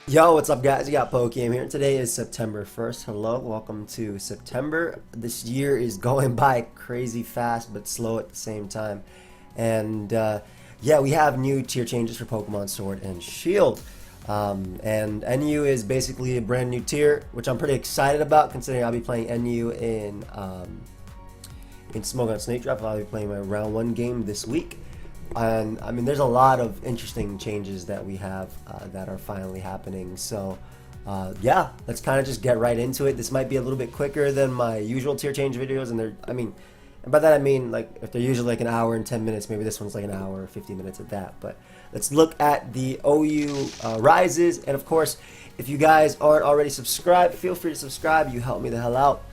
Yo, what's up guys? You got pokeaim here. Today is September 1st. Hello, welcome to September. This year is going by crazy fast but slow at the same time. And yeah, we have new tier changes for Pokemon Sword and Shield. And NU is basically a brand new tier, which I'm pretty excited about considering I'll be playing NU in Smogon Snake Draft. I'll be playing my round 1 game this week. And I mean, there's a lot of interesting changes that we have that are finally happening. So yeah, let's kind of just get right into it. This might be a little bit quicker than my usual tier change videos, and and by that I mean like if they're usually like an hour and 10 minutes, maybe this one's like an hour or 50 minutes at that. But let's look at the OU rises, and of course, if you guys aren't already subscribed, feel free to subscribe. You help me the hell out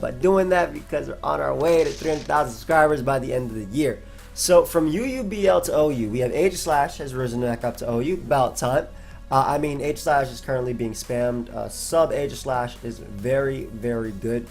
by doing that because we're on our way to 300,000 subscribers by the end of the year. So from UUBL to OU, we have Aegislash has risen back up to OU, about time. I mean, Aegislash is currently being spammed. Sub Aegislash is very, very good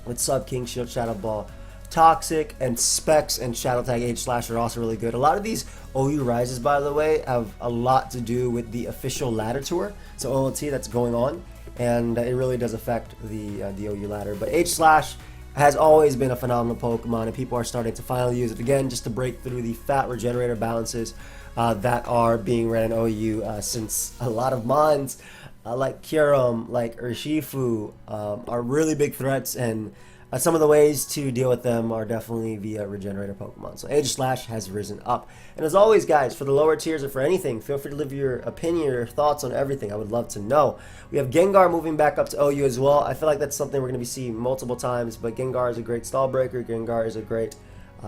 with Sub King, Shield, Shadow Ball, Toxic, and Specs and Shadow Tag Aegislash are also really good. A lot of these OU rises, by the way, have a lot to do with the official ladder tour, so OLT that's going on, and it really does affect the OU ladder. But Aegislash has always been a phenomenal Pokemon, and people are starting to finally use it again just to break through the fat regenerator balances that are being ran in OU since a lot of mons like Kyurem, like Urshifu are really big threats, and some of the ways to deal with them are definitely via regenerator Pokemon. So Aegislash has risen up. And as always guys, for the lower tiers or for anything, feel free to leave your opinion or your thoughts on everything. I would love to know. We have Gengar moving back up to OU as well. I feel like that's something we're going to be seeing multiple times, but Gengar is a great stall breaker. Gengar is a great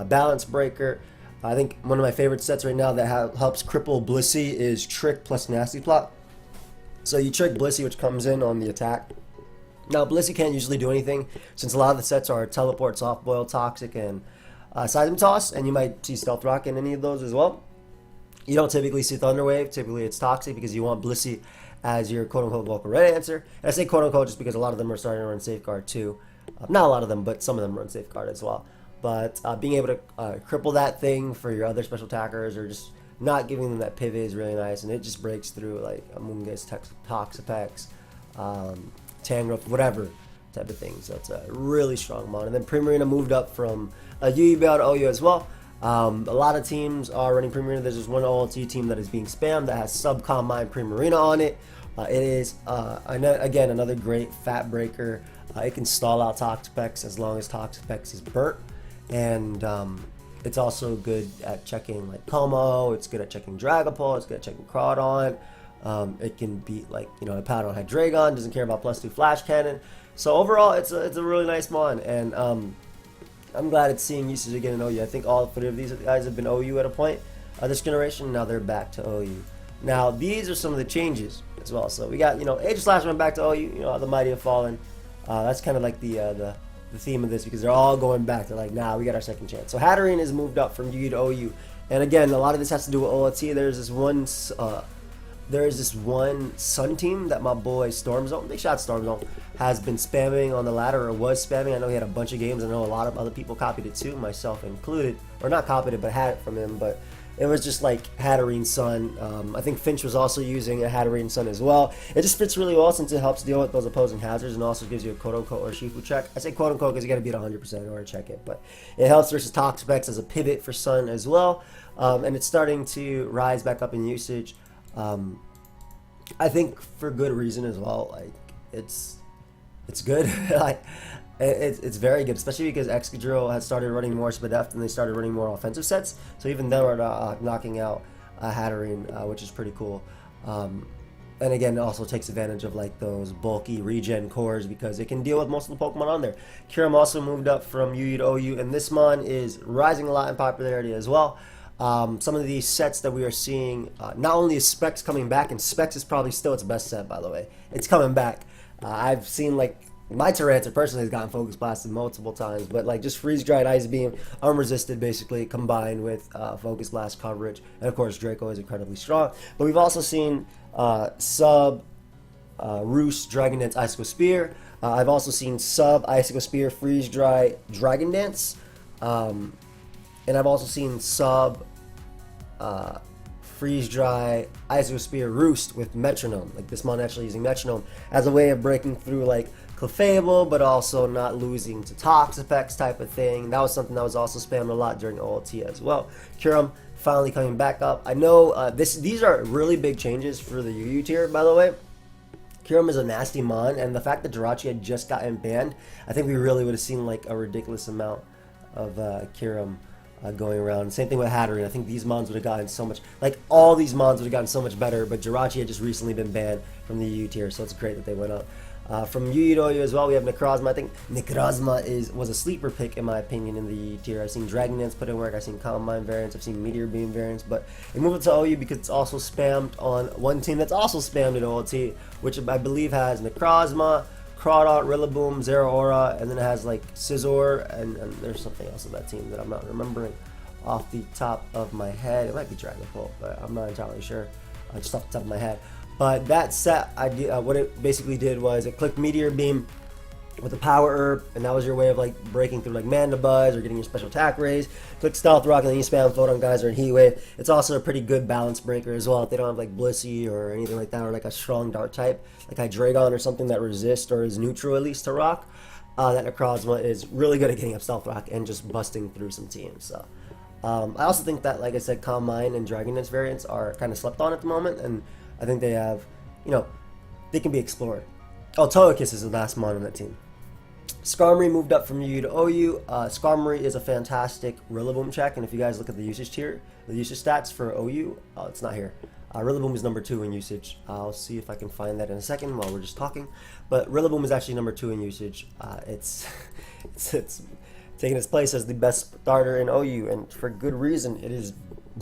balance breaker. I think one of my favorite sets right now that helps cripple Blissey is Trick plus Nasty Plot. So you trick Blissey, which comes in on the attack. Now, Blissey can't usually do anything since a lot of the sets are Teleport, Soft Boil, Toxic, and Seism Toss, and you might see Stealth Rock in any of those as well. You don't typically see Thunder Wave. Typically, it's Toxic because you want Blissey as your quote-unquote vocal red answer. And I say quote-unquote just because a lot of them are starting to run Safeguard too. Not a lot of them, but some of them run Safeguard as well. But being able to cripple that thing for your other special attackers or just not giving them that pivot is really nice, and it just breaks through like Amoonguss, Toxapex, Tangrowth, whatever type of thing. So it's a really strong mon. And then Primarina moved up from UEBL to OU as well. A lot of teams are running Primarina. There's just one OLT team that is being spammed that has Subcombine Primarina on it. It is, again, another great fat breaker. It can stall out Toxapex as long as Toxapex is burnt. And it's also good at checking like Como. It's good at checking Dragapult. It's good at checking Crawdon. It can beat like a Powder Hydreigon, doesn't care about +2 Flash Cannon. So overall, it's a really nice mon, and I'm glad it's seeing usage again in OU. I think all 3 of these guys have been OU at a point this generation. Now they're back to OU. Now these are some of the changes as well. So we got Aegislash went back to OU. The mighty have fallen. That's kind of like the theme of this because they're all going back. They're like, nah, we got our second chance. So Hatterene has moved up from UU to OU, and again, a lot of this has to do with OLT. There's this one Sun team that my boy Stormzone, big shot Stormzone, has been spamming on the ladder, or was spamming. I know he had a bunch of games. I know a lot of other people copied it too, myself included. Or not copied it, but had it from him. But it was just like Hatterene Sun. I think Finch was also using a Hatterene Sun as well. It just fits really well since it helps deal with those opposing hazards and also gives you a quote-unquote Urshifu check. I say quote-unquote because you got to beat 100% in order to check it. But it helps versus Toxapex as a pivot for Sun as well. And it's starting to rise back up in usage. I think for good reason as well. Like it's good. Like it's very good, especially because Excadrill has started running more Spadef and they started running more offensive sets. So even them are knocking out Hatterene, which is pretty cool. And again, it also takes advantage of like those bulky regen cores because it can deal with most of the Pokemon on there. Kyurem also moved up from UU to OU, and this mon is rising a lot in popularity as well. Some of these sets that we are seeing, not only is Specs coming back, and Specs is probably still its best set, by the way. It's coming back. I've seen, like, my Tyranitar personally has gotten Focus Blasted multiple times, but, like, just Freeze Dried, Ice Beam, Unresisted, basically, combined with Focus Blast coverage. And, of course, Draco is incredibly strong. But we've also seen Sub, Roost, Dragon Dance, Icicle Spear. I've also seen Sub, Icicle Spear, Freeze Dry, Dragon Dance. And I've also seen Sub, Freeze Dry, Ice Spear, Roost with Metronome. Like this mon actually using Metronome as a way of breaking through like Clefable, but also not losing to Tox effects type of thing. That was something that was also spammed a lot during OLT as well. Kyurem finally coming back up. I know these are really big changes for the UU tier, by the way. Kyurem is a nasty mon, and the fact that Jirachi had just gotten banned, I think we really would have seen like a ridiculous amount of Kyurem going around. Same thing with Hatterene. I think these mons would have gotten so much, like all these mons would have gotten so much better, but Jirachi had just recently been banned from the UU tier, so it's great that they went up. From UU to OU as well, we have Necrozma. I think Necrozma was a sleeper pick in my opinion in the UU tier. I've seen Dragon Dance put in work, I've seen Calm Mind variants, I've seen Meteor Beam variants, but we move it to OU because it's also spammed on one team that's also spammed in OLT, which I believe has Necrozma, Crawdaunt, Rillaboom, Zeraora, and then it has like Scizor, and there's something else on that team that I'm not remembering off the top of my head. It might be Dragapult, but I'm not entirely sure, just off the top of my head. But that set, what it basically did was it clicked Meteor Beam with a Power Herb, and that was your way of like breaking through like Mandibuzz or getting your special attack raise. Click Stealth Rock, and then you spam Photon Geyser and Heat Wave. It's also a pretty good balance breaker as well if they don't have like Blissey or anything like that, or like a strong Dart type, like Hydreigon or something that resists or is neutral at least to Rock. That Necrozma is really good at getting up Stealth Rock and just busting through some teams. So I also think that, like I said, Calm Mind and Dragon Dance variants are kind of slept on at the moment, and I think they have, they can be explored. Oh, Togekiss is the last mon on that team. Skarmory moved up from UU to OU. Skarmory is a fantastic Rillaboom check, and if you guys look at the usage tier, the usage stats for OU, it's not here. Rillaboom is number 2 in usage. I'll see if I can find that in a second while we're just talking. But Rillaboom is actually number 2 in usage. It's taking its place as the best starter in OU, and for good reason. It is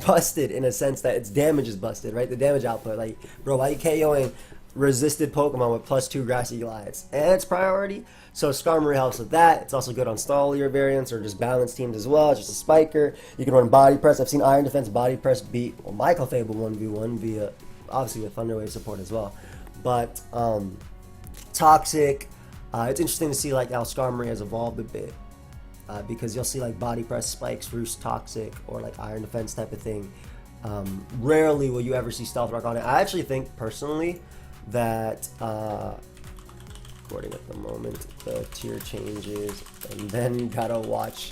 busted in a sense that its damage is busted, right? The damage output, like, bro, why are you KOing resisted Pokemon with +2 Grassy Glides? And it's priority, so Skarmory helps with that. It's also good on Stallier variants or just balanced teams as well. It's just a spiker. You can run Body Press. I've seen Iron Defense Body Press beat my Clefable 1v1 via, obviously, with Thunder Wave support as well. But Toxic, it's interesting to see like how Skarmory has evolved a bit. Because you'll see like Body Press spikes, Roost Toxic, or like Iron Defense type of thing. Rarely will you ever see Stealth Rock on it. I actually think personally that, according at the moment, the tier changes, and then you gotta watch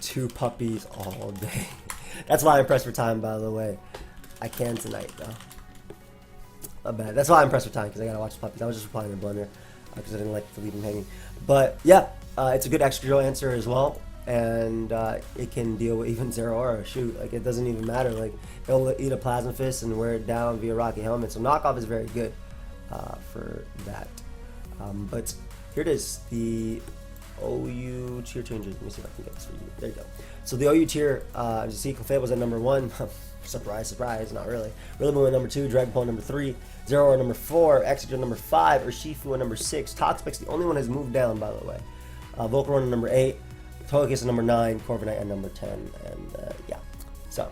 2 puppies all day. That's why I'm pressed for time, by the way. I can tonight though. That's why I'm pressed for time, because I gotta watch the puppies. I was just replying to Blender because I didn't like to leave him hanging. But yeah. It's a good extra drill answer as well, and it can deal with even Zeraora. Shoot, like it doesn't even matter. Like it'll eat a Plasma Fist and wear it down via Rocky Helmet. So knockoff is very good for that. But here it is, the OU tier changes. Let me see if I can get this for you. There you go. So the OU tier, as you see, Clefable's at number 1. Surprise, surprise, not really. Rillaboom at number 2, Dragapult number 3, Zeraora number 4, Executor number 5, Urshifu at number 6. Toxic's the only one that's moved down, by the way. Volcarona at number 8, Togekiss at number 9, Corviknight at number 10, and yeah. So,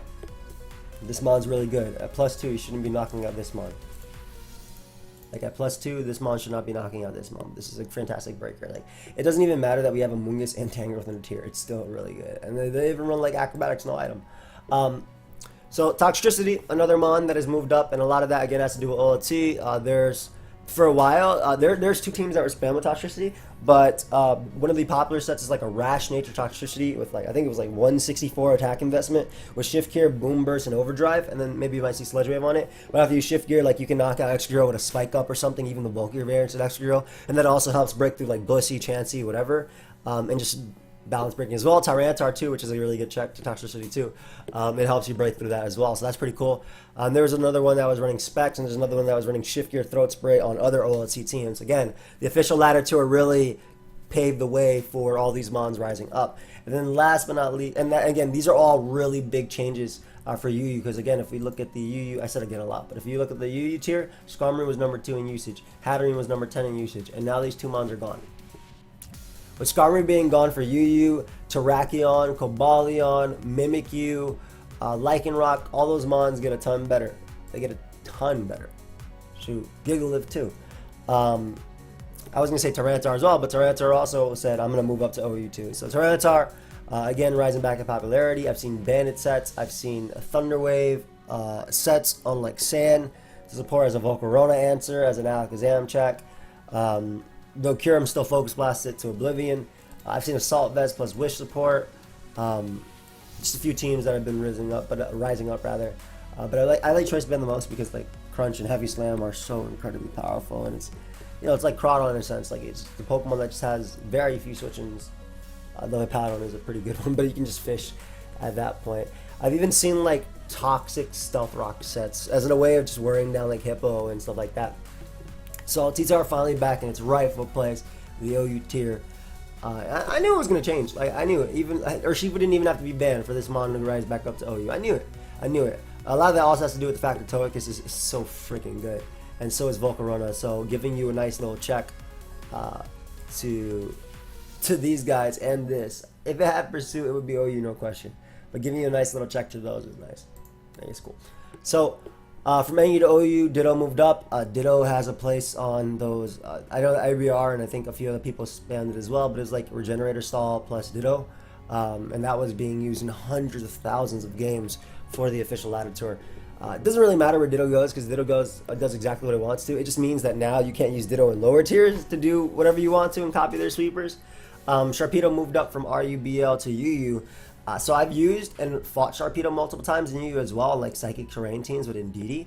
this mon's really good. At +2, you shouldn't be knocking out this mon. Like at +2, this mon should not be knocking out this mon. This is a fantastic breaker. Like, it doesn't even matter that we have a Mungus and Tangrowth in the tier. It's still really good. And they even run like Acrobatics, no item. So, Toxicity, another mon that has moved up, and a lot of that, again, has to do with OLT. There's, for a while, there's 2 teams that were spam with Toxicity, but one of the popular sets is like a Rash Nature Toxicity with like, I think it was like 164 attack investment with Shift Gear, Boom Burst, and Overdrive, and then maybe you might see Sledge Wave on it. But after you Shift Gear, like you can knock out Excadrill with a Spike Up or something, even the bulkier variants of Excadrill, and that also helps break through like Blissey, Chansey, whatever, and just balance breaking as well. Tyranitar too, which is a really good check to Toxicity too. It helps you break through that as well, so that's pretty cool. There was another one that was running Specs, and there's another one that was running Shift Gear Throat Spray on other OLT teams. Again, the official ladder tour really paved the way for all these mons rising up. And then last but not least, and that, again, these are all really big changes for UU, because again, if we look at the UU, I said again a lot, but if you look at the UU tier, Skarmory was number 2 in usage, Hatterene was number 10 in usage, and now these 2 mons are gone. With Skarmory being gone for UU, Terrakion, Cobalion, Mimikyu, Lycanroc, all those mons get a ton better. They get a ton better. Shoot, Gigalith too. I was going to say Tyranitar as well, but Tyranitar also said, I'm going to move up to OU too. So Tyranitar, Again, rising back in popularity. I've seen Bandit sets. I've seen Thunder Wave sets on like Sand to support as a Volcarona answer, as an Alakazam check. Though Kyurem still Focus Blasted to Oblivion. I've seen Assault Vest plus Wish support. Just a few teams that have been rising up, but I like Choice Band the most because like Crunch and Heavy Slam are so incredibly powerful, and it's it's like Crawdon in a sense. Like it's the Pokemon that just has very few switch-ins. Though Hippowdon is a pretty good one, but you can just fish at that point. I've even seen like Toxic Stealth Rock sets as in a way of just wearing down like Hippo and stuff like that. So TTR finally back in its rightful place, the OU tier. I knew it was going to change. Like, I knew it. Even Urshifu didn't even have to be banned for this mon to rise back up to OU. I knew it. A lot of that also has to do with the fact that Togekiss is so freaking good. And so is Volcarona. So giving you a nice little check to these guys and this. If it had Pursuit, it would be OU, no question. But giving you a nice little check to those is nice. I think it's cool. So from NU to OU, Ditto moved up. Ditto has a place on those. I know IBR and I think a few other people spammed it as well, but it's like Regenerator Stall plus Ditto. And that was being used in hundreds of thousands of games for the official Ladder Tour. It doesn't really matter where Ditto goes because Ditto does exactly what it wants to. It just means that now you can't use Ditto in lower tiers to do whatever you want to and copy their sweepers. Sharpedo moved up from RUBL to UU. So I've used and fought Sharpedo multiple times in UU as well, like Psychic Terrain teams with Indeedee,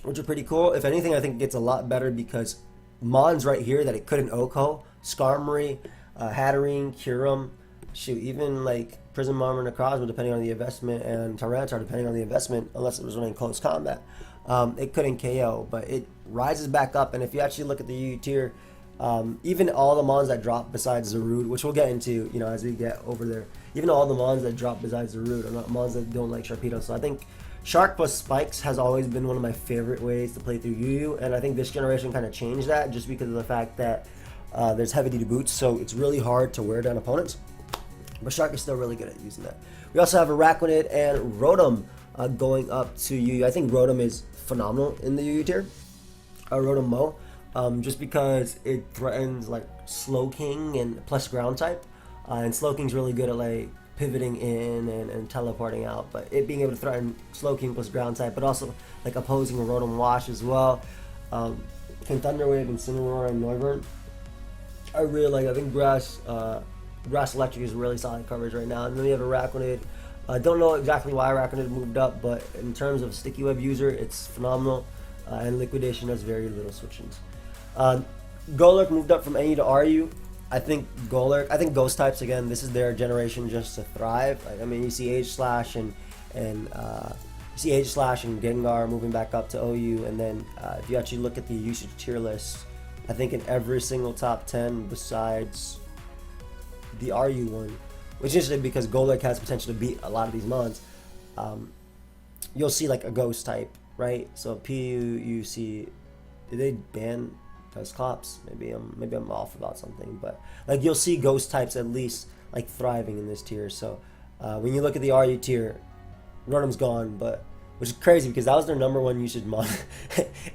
which are pretty cool. If anything, I think it gets a lot better because Mons right here that it couldn't OHKO, Skarmory, Hatterene, Kyurem, shoot, even like Prism Armor, Necrozma, depending on the investment, and Tyranitar, depending on the investment, unless it was running close combat, it couldn't KO, but it rises back up. And if you actually look at the UU tier, even all the mons that drop besides Zarude, which we'll get into, as we get over there, even all the mons that drop besides Zarude are not mons that don't like Sharpedo. So I think Shark plus Spikes has always been one of my favorite ways to play through UU, and I think this generation kind of changed that just because of the fact that there's heavy duty boots, so it's really hard to wear down opponents. But Shark is still really good at using that. We also have Araquanid and Rotom going up to UU. I think Rotom is phenomenal in the UU tier. Rotom Mo. Just because it threatens like Slowking and plus ground type, and Slowking's really good at like pivoting in and teleporting out, but it being able to threaten Slowking plus ground type, but also like opposing a Rotom Wash as well. Can Thunder Wave, Incineroar, and Noivern I really like. I think Grass Electric is really solid coverage right now. And then we have Araquanid. I don't know exactly why Araquanid moved up, but in terms of Sticky Web user, it's phenomenal. And Liquidation has very little switch-ins. Golurk moved up from NU to RU. I think Ghost types, again, this is their generation just to thrive. I mean, you see Aegislash and Gengar moving back up to OU, and then if you actually look at the usage tier list, I think in every single top 10 besides the RU one, which is interesting because Golurk has potential to beat a lot of these mons, you'll see like a Ghost type, right? So PU, you see, did they ban Dusclops? Maybe I'm off about something, but like you'll see Ghost types at least like thriving in this tier. So when you look at the RU tier, Rotom's gone, but which is crazy because that was their number one usage mon,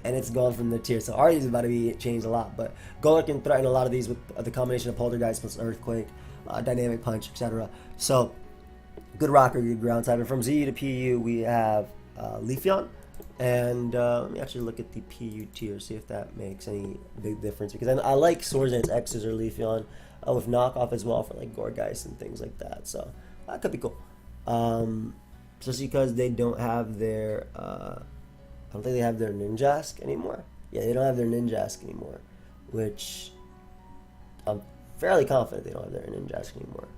and it's gone from the tier. So RU is about to be changed a lot, but Golurk can threaten a lot of these with the combination of Poltergeist plus Earthquake, Dynamic Punch, etc. So good rocker, good ground type. And from ZU to PU, we have Leafeon. And let me actually look at the PU tier, see if that makes any big difference. Because I like Swords and its X's or Leafeon with knockoff as well for like Gourgeist and things like that. So that could be cool. Just because they don't have their, I don't think they have their Ninjask anymore. Yeah, they don't have their Ninjask anymore, which I'm fairly confident they don't have their Ninjask anymore.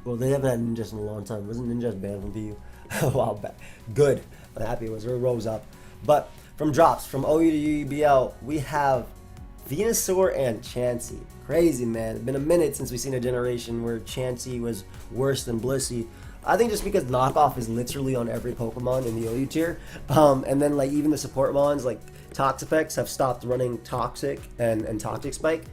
Well, they haven't had Ninjask in a long time. Wasn't Ninjask banned from PU a while back? Good. I'm happy it was. It rose up. But from drops, from OU to UBL, we have Venusaur and Chansey. Crazy, man. It's been a minute since we've seen a generation where Chansey was worse than Blissey. I think just because knockoff is literally on every Pokemon in the OU tier. And then like even the support mons like Toxapex have stopped running Toxic and Toxic Spike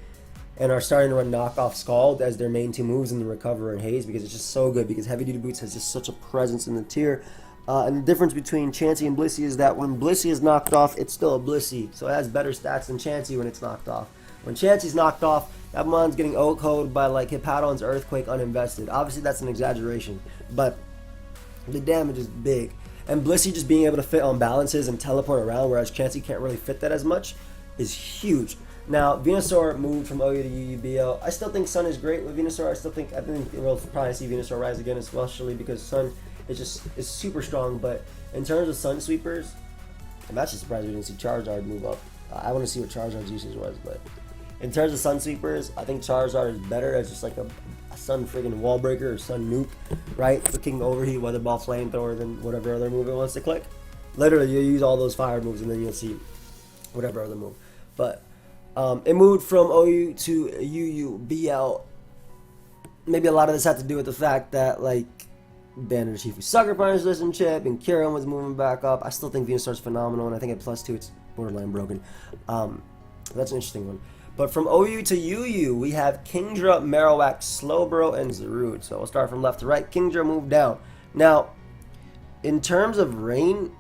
and are starting to run knockoff Scald as their main two moves in the Recover and Haze because it's just so good because Heavy Duty Boots has just such a presence in the tier. And the difference between Chansey and Blissey is that when Blissey is knocked off, it's still a Blissey. So it has better stats than Chansey when it's knocked off. When Chansey's knocked off, that mon's getting OHKO'd by like Hippowdon's Earthquake uninvested. Obviously that's an exaggeration, but the damage is big. And Blissey just being able to fit on balances and teleport around, whereas Chansey can't really fit that as much, is huge. Now, Venusaur moved from OU to UUBL. I still think Sun is great with Venusaur. I think we'll probably see Venusaur rise again, especially because Sun is super strong. But in terms of Sun sweepers, I'm actually surprised we didn't see Charizard move up. I want to see what Charizard's usage was, but in terms of Sun sweepers, I think Charizard is better as just like a Sun friggin' wall breaker or Sun nuke, right? The King Overheat, Weather Ball, Flamethrower, than whatever other move it wants to click. Literally, you use all those fire moves and then you'll see whatever other move. But it moved from OU to UUBL. Maybe a lot of this had to do with the fact that like Banner Chief Sucker Punch Listen Chip and Kieran was moving back up. I still think Venusaur's phenomenal, and I think at +2 it's borderline broken. That's an interesting one. But from OU to UU, we have Kingdra, Marowak, Slowbro, and Zarude. So we'll start from left to right. Kingdra moved down. Now, in terms of rain,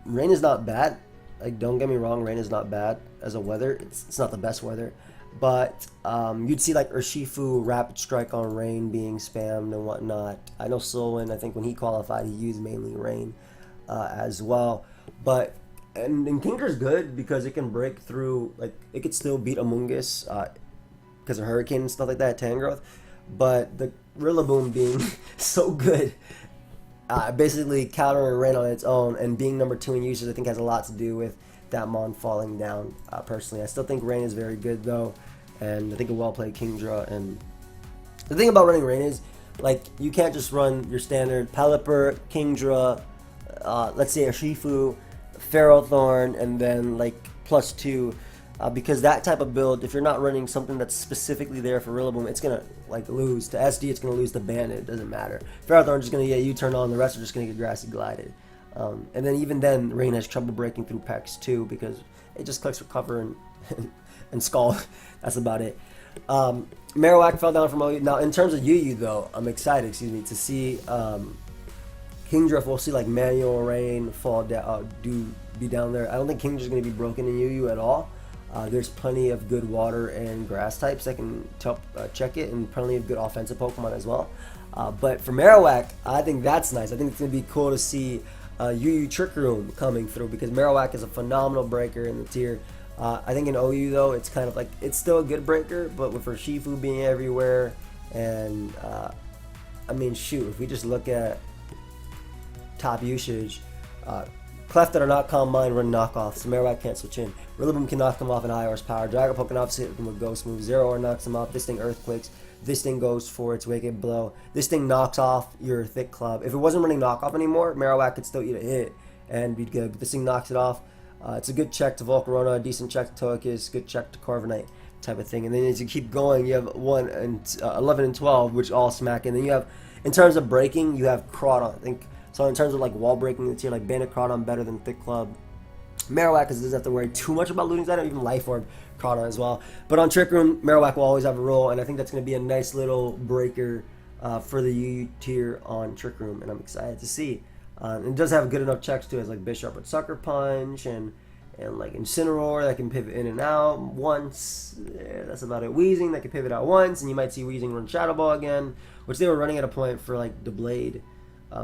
rain is not bad. Like, don't get me wrong, rain is not bad as a weather. It's not the best weather. But you'd see like Urshifu, Rapid Strike on rain being spammed and whatnot. I know Solwyn, I think when he qualified, he used mainly rain as well. But and Kinker's good because it can break through, like it could still beat Amoonguss because of Hurricane and stuff like that, Tangrowth. But the Rillaboom being so good, basically countering rain on its own and being number 2 in usage, I think has a lot to do with that mon falling down. Personally, I still think rain is very good though, and I think a well played Kingdra. And the thing about running rain is, like, you can't just run your standard Pelipper, Kingdra, let's say a Shifu, Ferrothorn, and then like +2, because that type of build, if you're not running something that's specifically there for Rillaboom, it's gonna like lose to SD, it's gonna lose to Bandit. It doesn't matter. Ferrothorn's just gonna get U-turn on, the rest are just gonna get grassy glided. And then even then, Rain has trouble breaking through Pex too, because it just clicks Recover and Skull. That's about it. Marowak fell down from OU. Now in terms of UU though, I'm excited, to see Kingdra. We'll see like Manual Rain fall down, be down there. I don't think Kingdra's going to be broken in UU at all. There's plenty of good water and grass types that can check it, and plenty of good offensive Pokemon as well. But for Marowak, I think that's nice. I think it's going to be cool to see UU Trick Room coming through, because Marowak is a phenomenal breaker in the tier. I think in OU though, it's kind of like, it's still a good breaker, but with Urshifu being everywhere, and I mean, shoot, if we just look at top usage, Clef that are not Calm Mind run knockoffs, so Marowak can't switch in. Rillaboom can knock him off in high horsepower. Dragapult can obviously hit him with Ghost Move. Zero Hour knocks him off. This thing Earthquakes. This thing goes for its Wicked Blow. This thing knocks off your Thick Club. If it wasn't running knockoff anymore, Marowak could still eat a hit and be good. But this thing knocks it off. It's a good check to Volcarona, a decent check to Togekiss, good check to Corviknight type of thing. And then as you keep going, you have 11 and 12, which all smack. And then you have, in terms of breaking, you have Crawdon. I think. So in terms of like wall breaking, it's here like Bandit Crawdon better than Thick Club. Marowak doesn't have to worry too much about looting that, or even Life Orb Crawdon as well. But on Trick Room, Marowak will always have a role, and I think that's going to be a nice little breaker for the UU tier on Trick Room, and I'm excited to see. It does have good enough checks too, as like Bisharp with Sucker Punch, and like Incineroar that can pivot in and out once. Yeah, that's about it. Weezing that can pivot out once, and you might see Weezing run Shadow Ball again, which they were running at a point for like Deblade.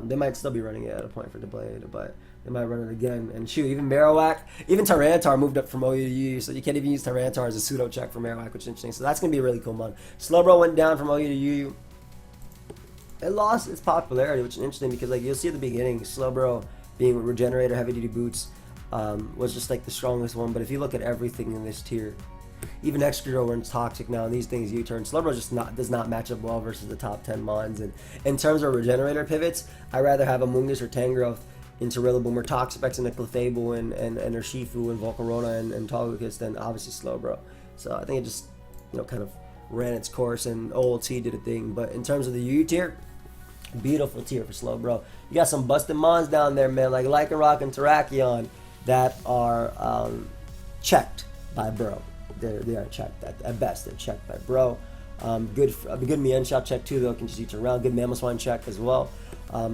They might still be running it at a point for Deblade, but they might run it again. And shoot, even Marowak, even Tyranitar moved up from OU to UU, so you can't even use Tyranitar as a pseudo check for Marowak, which is interesting. So that's going to be a really cool one. Slowbro went down from OU to UU. It lost its popularity, which is interesting because like you'll see at the beginning, Slowbro being with Regenerator, Heavy Duty Boots, was just like the strongest one. But if you look at everything in this tier, even Executor runs Toxic now, and these things U-turn. Slowbro just does not match up well versus the top 10 mons. And in terms of Regenerator pivots, I'd rather have Amoonguss or Tangrowth into Rillaboom, or Toxapex into Clefable and Urshifu and Volcarona and Togekiss than obviously Slowbro. So I think it just, kind of ran its course, and OLT did a thing. But in terms of the U tier, beautiful tier for Slowbro. You got some busted mons down there, man, like Lycanroc and Terrakion that are checked by Bro. They are checked at best. They're checked by Bro. Good Mienshao check too, though. Can just eat around. Good Mamoswine check as well.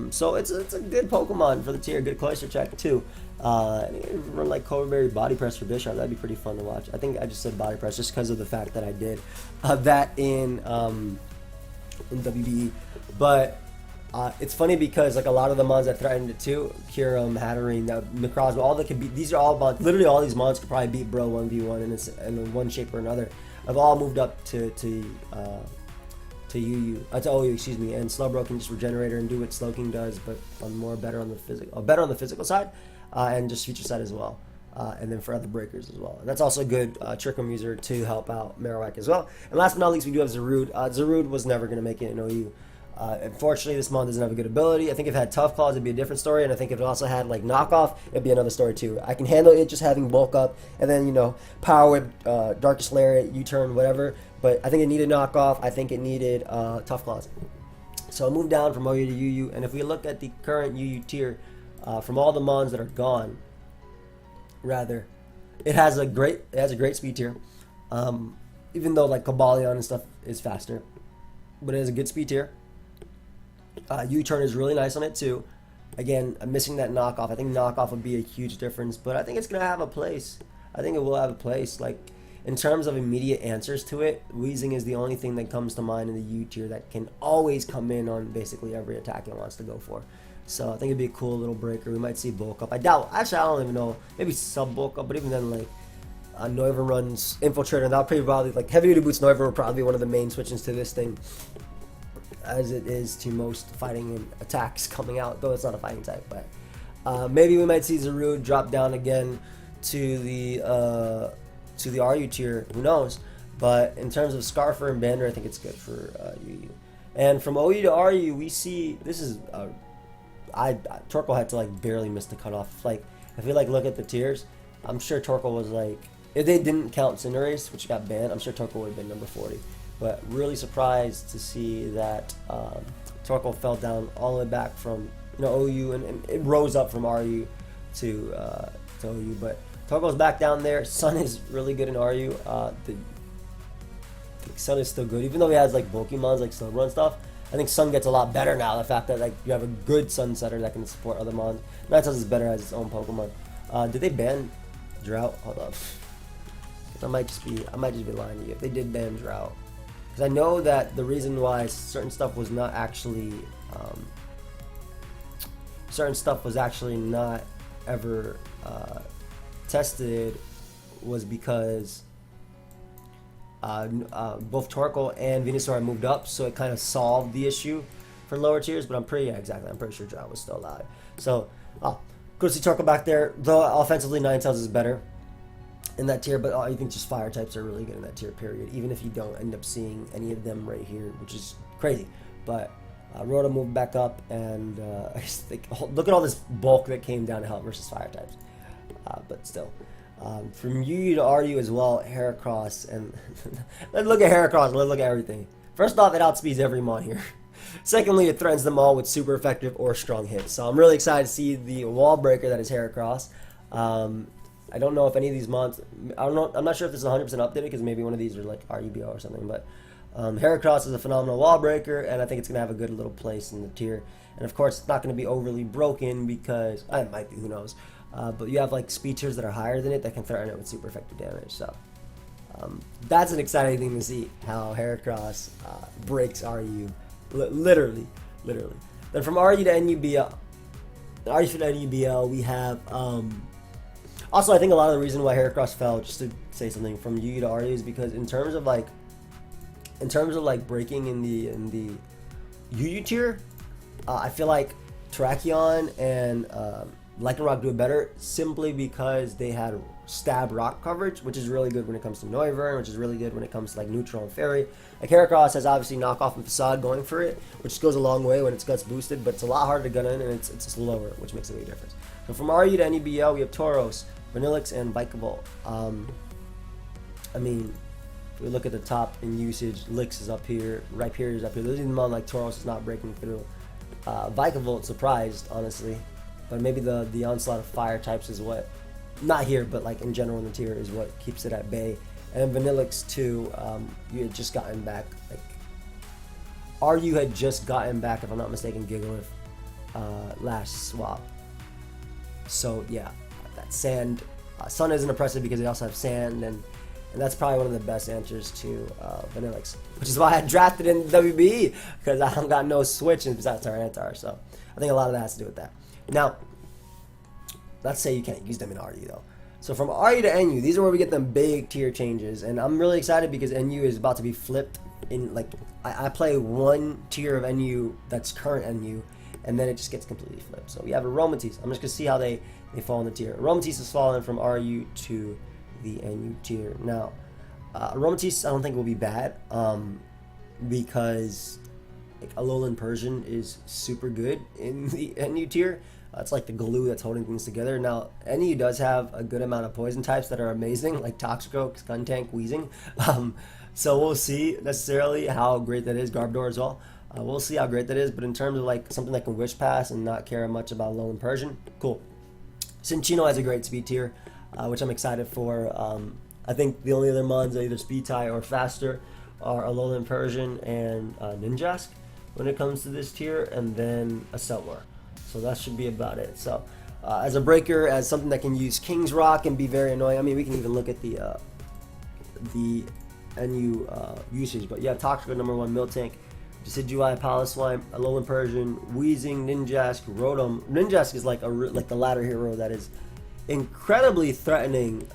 So it's a good Pokemon for the tier, good Clawetzer check too. Run like Coverberry Body Press for Bisharp, that'd be pretty fun to watch. I think I just said Body Press just because of the fact that I did that in WBE. But it's funny because like a lot of the mons that threatened it too, Kyurem, Hatterene, Necrozma, all that could beat. These are all mons. Literally, all these mons could probably beat Bro 1v1 in one shape or another. Have all moved up to UU, to OU, excuse me. And Slowbro can just regenerate her and do what Slowking does, but better on the physical side, and just future side as well. And then for other breakers as well. And that's also a good Trick Room user to help out Marowak as well. And last but not least, we do have Zarude. Zarude was never going to make it in OU. Unfortunately, this mon doesn't have a good ability. I think if it had Tough Claws, it'd be a different story. And I think if it also had like Knockoff, it'd be another story too. I can handle it just having Bulk Up and then, you know, Power Whip, Darkest Lariat, U-Turn, whatever. But I think it needed Knockoff. I think it needed Tough Claws. So I moved down from OU to UU. And if we look at the current UU tier, from all the mons that are gone, rather, it has a great speed tier. Even though like Cobalion and stuff is faster, but it has a good speed tier. U-Turn is really nice on it too. Again, I'm missing that Knockoff. I think Knockoff would be a huge difference, but I think it's gonna have a place. I think it will have a place. Like in terms of immediate answers to it, Weezing is the only thing that comes to mind in the U tier that can always come in on basically every attack it wants to go for. So I think it'd be a cool little breaker. We might see Bulk Up. I doubt. Actually, I don't even know. Maybe sub Bulk Up, but even then, like Noivern runs Infiltrator, and that'll probably like Heavy Duty Boots. Noivern will probably be one of the main switches to this thing, as it is to most fighting and attacks coming out, though it's not a fighting type. But maybe we might see Zarude drop down again to the RU tier. Who knows? But in terms of Scarfer and Bander, I think it's good for UU. And from OU to RU, we see this is Torkoal had to like barely miss the cutoff. Like if you like look at the tiers, I'm sure Torkoal was like, if they didn't count Cinderace, which got banned, I'm sure Torkoal would have been number 40. But really surprised to see that Torkoal fell down all the way back from OU, and it rose up from RU to OU. But Torkoal's back down there. Sun is really good in RU. The Sun is still good, even though he has like bulky mons like Slowbro and stuff. I think Sun gets a lot better now. The fact that like you have a good Sun setter that can support other mons. Ninetales is better as its own Pokemon. Did they ban Drought? Hold up. I might just be lying to you if they did ban Drought. I know that the reason why certain stuff was not actually not ever tested was because both Torkoal and Venusaur had moved up, so it kind of solved the issue for lower tiers. But I'm pretty sure Drought was still alive. So good to see Torkoal back there. Though offensively, Ninetales is better in that tier, but I think just fire types are really good in that tier, period. Even if you don't end up seeing any of them right here, which is crazy. But Rhoda moved back up, and I just think, look at all this bulk that came down to help versus fire types. But still, from UU to RU as well, Heracross, and let's look at Heracross. Let's look at everything. First off, it outspeeds every mon here. Secondly, it threatens them all with super effective or strong hits. So I'm really excited to see the wall breaker that is Heracross. I don't know if any of these mons, I'm not sure if this is 100% updated, because maybe one of these are like RUBO or something, but Heracross is a phenomenal wall breaker, and I think it's going to have a good little place in the tier. And of course, it's not going to be overly broken, because, it might be, who knows, but you have like speed tiers that are higher than it that can threaten it with super effective damage, so that's an exciting thing to see, how Heracross breaks RU, literally. Then from RU to NUBL, we have, also, I think a lot of the reason why Heracross fell, just to say something, from UU to RU is because in terms of like breaking in the UU tier, I feel like Terrakion and Lycanroc do it better simply because they had stab rock coverage, which is really good when it comes to Noivern, which is really good when it comes to like Neutral and Fairy. Like Heracross has obviously Knockoff and Facade going for it, which goes a long way when it's guts boosted, but it's a lot harder to gun in, and it's slower, which makes a big difference. So from RU to NUBL, we have Tauros, Vanillix, and Vikavolt. I mean, if we look at the top in usage, Lix is up here, Rhyperior is up here. There's even one like Tauros is not breaking through. Vikavolt surprised, honestly, but maybe the onslaught of fire types is what, not here, but like in general in the tier, is what keeps it at bay. And Vanillix too, you had just gotten back, like RU had just gotten back, if I'm not mistaken, Gigalith. last swap. So yeah, that sand, sun isn't impressive because they also have sand, and that's probably one of the best answers to Vanillix, which is why I drafted in WBE, because I got no switch besides Tyranitar. So I think a lot of that has to do with that. Now, let's say you can't use them in RU though. So from RU to NU, these are where we get them big tier changes, and I'm really excited because NU is about to be flipped. In like, I play one tier of NU that's current NU, and then it just gets completely flipped. So we have Aromatisse. I'm just gonna see how they fall in the tier. Aromatisse is falling from RU to the NU tier. Now, Aromatisse I don't think will be bad, because like, Alolan Persian is super good in the NU tier. It's like the glue that's holding things together. Now, NU does have a good amount of poison types that are amazing, like Toxicroak, Skuntank, Weezing. So we'll see necessarily how great that is. Garbodor as well. We'll see how great that is. But in terms of like something that can Wish Pass and not care much about Alolan Persian, cool. Cinccino has a great speed tier, which I'm excited for. I think the only other mons that either speed tie or faster are Alolan Persian and Ninjask when it comes to this tier, and then a Seltmore. So that should be about it. So as a breaker, as something that can use King's Rock and be very annoying. I mean, we can even look at the NU usage, but yeah, Toxicroak #1, Miltank, Decidueye, Piloswine, Alolan Persian, Weezing, Ninjask, Rotom. Ninjask is like the ladder hero that is incredibly threatening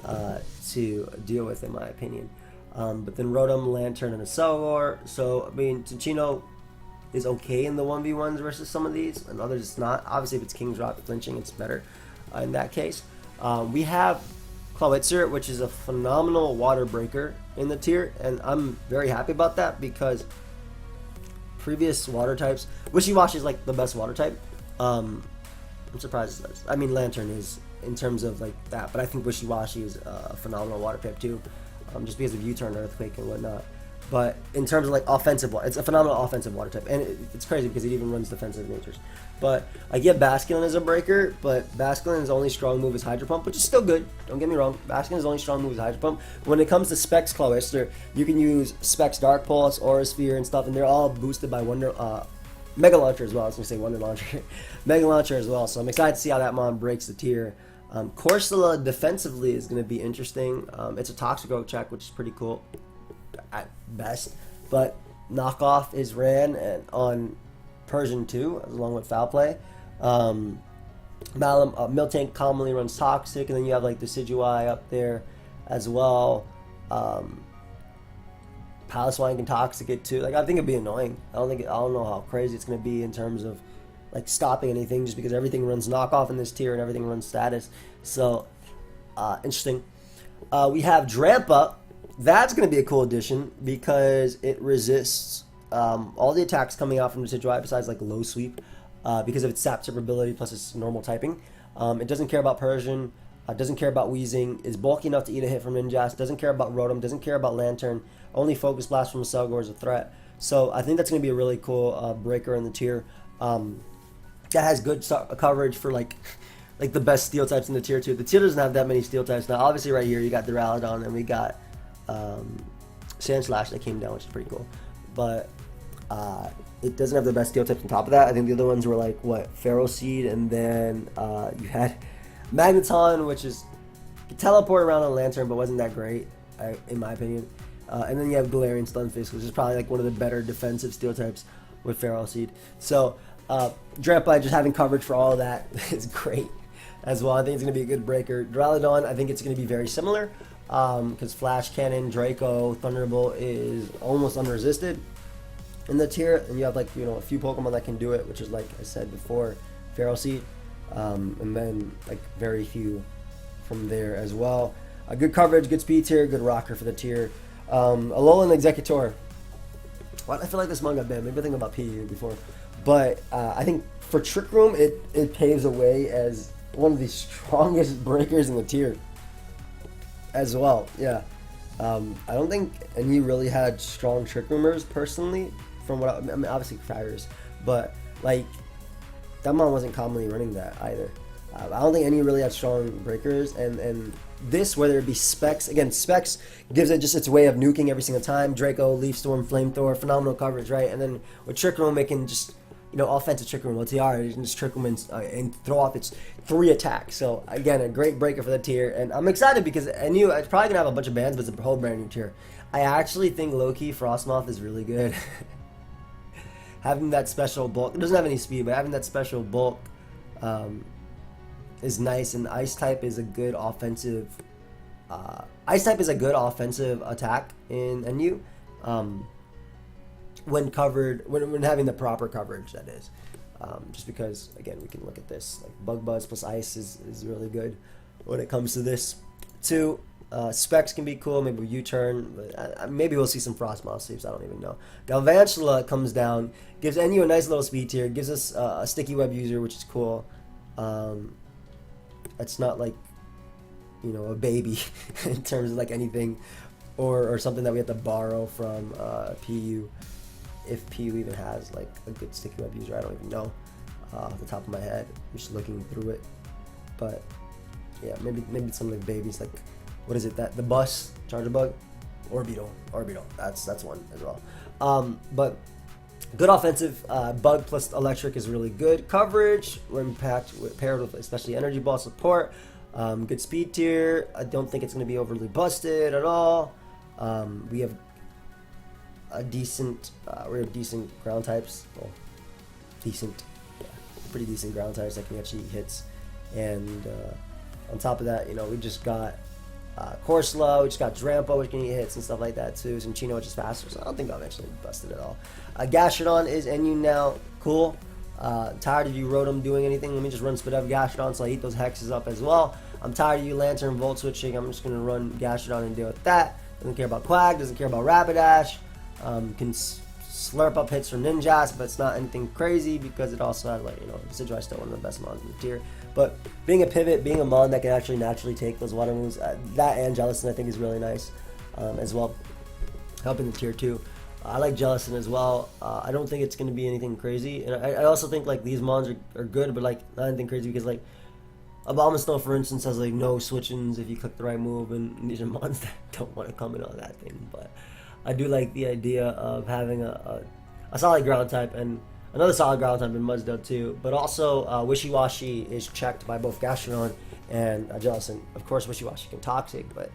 to deal with, in my opinion. But then Rotom, Lantern, and a Selgor. So I mean, Cinccino is okay in the 1v1s versus some of these, and others it's not. Obviously, if it's King's Rock flinching, it's better in that case. We have Clawetzer, which is a phenomenal water breaker in the tier, and I'm very happy about that because previous water types, Wishy-Washy is like the best water type. I'm surprised it does. I mean, Lantern is in terms of like that, but I think Wishy-Washy is a phenomenal water type too, just because of U-turn, Earthquake, and whatnot. But in terms of like offensive, it's a phenomenal offensive water type, and it's crazy because it even runs defensive natures. But I get Basculin as a breaker, but Basculin's only strong move is Hydro Pump, which is still good. Don't get me wrong. Basculin's only strong move is Hydro Pump. When it comes to Specs Clawetzer, you can use Specs Dark Pulse, Aura Sphere, and stuff, and they're all boosted by Mega Launcher as well. I was gonna say Wonder Launcher, Mega Launcher as well. So I'm excited to see how that mon breaks the tier. Corsola defensively is gonna be interesting. It's a Toxicroak check, which is pretty cool at best, but knockoff is ran and on Persian too, along with Foul Play. Miltank commonly runs Toxic, and then you have like the Decidueye up there as well. Piloswine can Toxic it too. Like, I think it'd be annoying. I don't know how crazy it's gonna be in terms of like stopping anything, just because everything runs knockoff in this tier and everything runs status. So interesting. We have Drampa. That's going to be a cool addition because it resists all the attacks coming out from the Decidueye besides like low sweep because of its sap tip ability plus its normal typing. It doesn't care about Persian, doesn't care about Weezing, is bulky enough to eat a hit from Ninjask, doesn't care about Rotom, doesn't care about Lantern, only Focus Blast from Selgor is a threat. So I think that's going to be a really cool breaker in the tier. That has good coverage for like the best steel types in the tier too. The tier doesn't have that many steel types. Now obviously right here you got Duraludon and we got Sandslash that came down, which is pretty cool, but it doesn't have the best steel types on top of that. I think the other ones were like Feral Seed, and then you had Magneton, which is could teleport around on Lantern but wasn't that great in my opinion, and then you have Galarian Stunfisk, which is probably like one of the better defensive steel types with Feral Seed. So Drampa just having coverage for all of that is great as well. I think it's going to be a good breaker. Duraludon, I think it's going to be very similar. Because Flash Cannon, Draco, Thunderbolt is almost unresisted in the tier, and you have like a few Pokemon that can do it, which is like I said before, Feral Seed, and then like very few from there as well. Good coverage, good speed tier, good rocker for the tier. Alolan Executor. Well, I feel like this mon got banned. Maybe I think about PU before, but I think for Trick Room it paves a way as one of the strongest breakers in the tier as well. Yeah, I don't think any really had strong Trick Roomers personally, from what I mean, obviously Fires, but like that mon wasn't commonly running that either. I don't think any really had strong breakers, and this, whether it be Specs, again, Specs gives it just its way of nuking every single time. Draco, Leaf Storm, Flamethrower, phenomenal coverage, right? And then with Trick Room, it can just offensive Trick Room OTR, and just Trick Room and throw off its 3 attacks. So again, a great breaker for the tier, and I'm excited because it's probably gonna have a bunch of bans, but it's a whole brand new tier. I actually think low-key Frostmoth is really good. Having that special bulk, it doesn't have any speed, but having that special bulk is nice, and Ice type is a good offensive. Ice type is a good offensive attack in NU. When covered, when having the proper coverage, that is. Just because, again, we can look at this. Like Bug Buzz plus Ice is really good when it comes to this. 2, Specs can be cool, maybe U-turn. Maybe we'll see some Frostmoth sleeps, I don't even know. Galvantula comes down, gives NU a nice little speed tier, gives us a Sticky Web user, which is cool. It's not like, a baby in terms of like anything or something that we have to borrow from PU. If PU even has like a good Sticky Web user, I don't even know off the top of my head. I'm just looking through it, but yeah, maybe some like babies, like what is it, that the bus Charger Bug, Orbeetle. That's one as well. But good offensive. Bug plus Electric is really good coverage when paired with especially Energy Ball support. Good speed tier. I don't think it's going to be overly busted at all. We have decent ground types. Well, pretty decent ground types that can actually eat hits. And on top of that, we just got Corsola, we just got Drampa, which can eat hits and stuff like that too. Some Chino, which is faster, so I don't think I'm actually busted at all. Gastrodon is NU now. Cool. Tired of you Rotom doing anything. Let me just run Spit Up Gastrodon so I eat those hexes up as well. I'm tired of you Lantern Volt switching. I'm just going to run Gastrodon and deal with that. Doesn't care about Quag, doesn't care about Rapidash. Can slurp up hits from Ninjask, but it's not anything crazy because it also has, like, Decidueye is still one of the best mons in the tier. But being a pivot, being a mon that can actually naturally take those water moves, that and Jellicent I think is really nice as well, helping the tier 2. I like Jellicent as well. I don't think it's going to be anything crazy, and I also think like these mons are good, but like not anything crazy because like Abomasnow, for instance, has like no switch-ins if you click the right move, and these are mons that don't want to come in on that thing. But I do like the idea of having a solid ground type and another solid ground type in Mudsdale too. But also Wishy-Washy is checked by both Gastrodon and Jellicent. Of course, Wishy-Washy can Toxic, but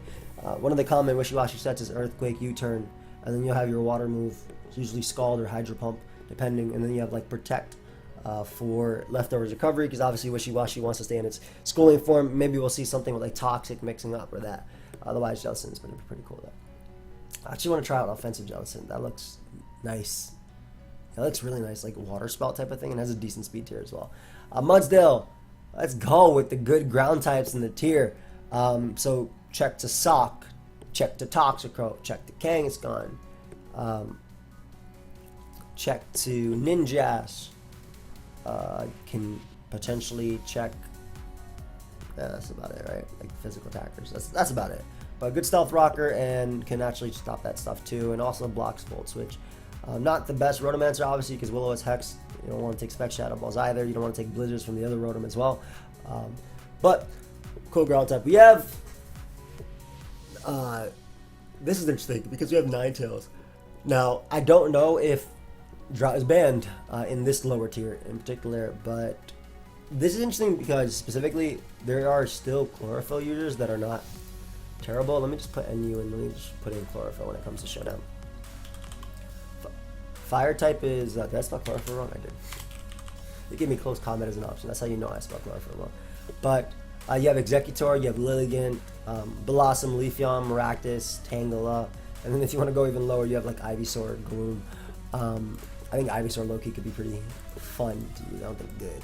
one of the common Wishy-Washy sets is Earthquake, U-turn, and then you'll have your water move, usually Scald or Hydro Pump, depending, and then you have like Protect for leftovers recovery, because obviously Wishy-Washy wants to stay in its schooling form. Maybe we'll see something with like Toxic mixing up or that. Otherwise, Jellicent is going to be pretty cool though. I actually want to try out offensive Jellicent. That looks nice. That looks really nice, like water spout type of thing, and has a decent speed tier as well. Mudsdale, let's go with the good ground types in the tier. So check to Sock, check to Toxicroak, check to Kangaskhan, check to Ninjask. Can potentially check. That's about it, right? Like physical attackers. That's about it. But good stealth rocker and can actually stop that stuff too, and also blocks Volt Switch. Not the best Rotomancer, obviously, because Willow is Hex. You don't want to take Spec Shadow Balls either. You don't want to take Blizzards from the other Rotom as well. But cool ground type. We have. This is interesting because we have Ninetales. Now I don't know if Drought is banned in this lower tier in particular, but this is interesting because specifically there are still Chlorophyll users that are not terrible. Let me just put NU and let me just put in Chlorophyll when it comes to Showdown. Fire type is, did I spell Chlorophyll wrong? I did. They give me Close Combat as an option. That's how you know I spelled Chlorophyll wrong. But you have Executor, you have Lilligant, Blossom, Leafeon, Maractus, Tangela, and then if you want to go even lower, you have like Ivysaur, Gloom. I think Ivysaur low-key could be pretty fun to use. I don't think good.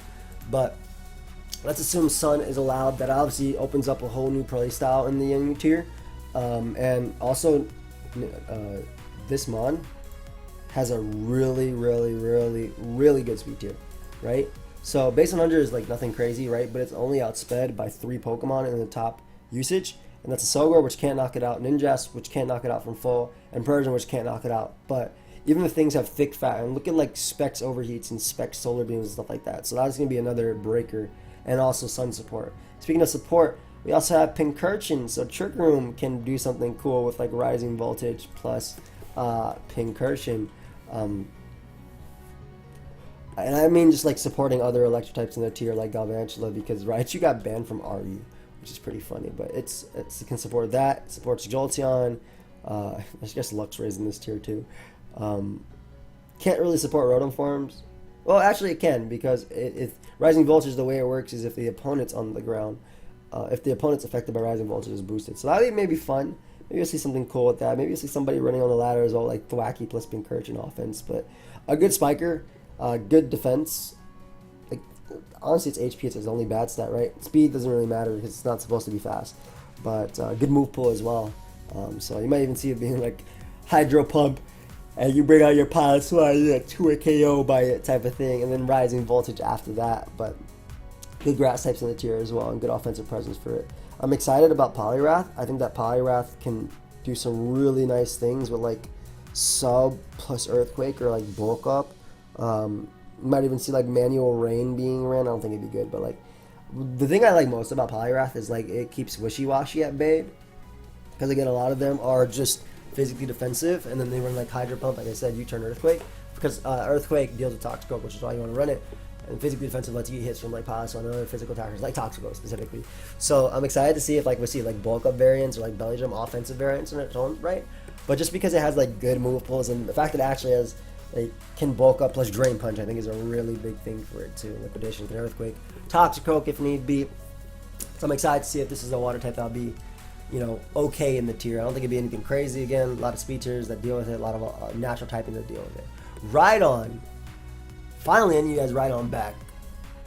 But let's assume Sun is allowed. That obviously opens up a whole new play style in the young tier. And also, this Mon has a really good speed tier, right? So base 100 is like nothing crazy, right? But it's only outsped by 3 Pokemon in the top usage. And that's a Sogor, which can't knock it out, Ninjask, which can't knock it out from full, and Persian, which can't knock it out. But even if things have thick fat, and look at like Specs overheats and Specs solar beams and stuff like that. So that's going to be another breaker, and also Sun support. Speaking of support, we also have Pincurchin, so Trick Room can do something cool with like Rising Voltage plus Pincurchin. And I mean just like supporting other electric types in their tier like Galvantula, because Raichu got banned from RU, which is pretty funny, but it can support that. It supports Jolteon. I guess Luxray's in this tier too. Can't really support Rotom forms. Well, actually it can, because if Rising Voltage, the way it works is if the opponent's on the ground, if the opponent's affected by Rising Voltage, is boosted. So that may be fun. Maybe you'll see something cool with that. Maybe you'll see somebody running on the ladder as well, like Thwacky plus Pincurchin offense. But a good spiker, good defense. Like, honestly, it's HP. It's his only bad stat, right? Speed doesn't really matter because it's not supposed to be fast. But good move pool as well. So you might even see it being like Hydro Pump, and you bring out your Pilot Swine, you get 2 KO by it type of thing, and then Rising Voltage after that. But good grass types in the tier as well, and good offensive presence for it. I'm excited about Polywrath. I think that Polywrath can do some really nice things with like Sub plus Earthquake or like Bulk Up. You might even see like Manual Rain being ran. I don't think it'd be good, but like the thing I like most about Polywrath is like it keeps Wishy-Washy at bay. Because again, a lot of them are just physically defensive, and then they run like Hydro Pump, like I said, U-turn Earthquake. Because Earthquake deals with Toxicroak, which is why you want to run it. And physically defensive lets you get hits from like Pilot Swine and other physical attackers, like Toxicroak specifically. So I'm excited to see if like we see like bulk up variants or like belly drum offensive variants in its own right. But just because it has like good move pulls, and the fact that it actually has like can bulk up plus Drain Punch, I think is a really big thing for it too. Liquidation can Earthquake, Toxicroak if need be. So I'm excited to see if this is a water type that'll be, you know, okay in the tier. I don't think it'd be anything crazy. Again, a lot of speedsters that deal with it, a lot of natural typing that deal with it. Rhydon. Finally, you guys Rhydon back.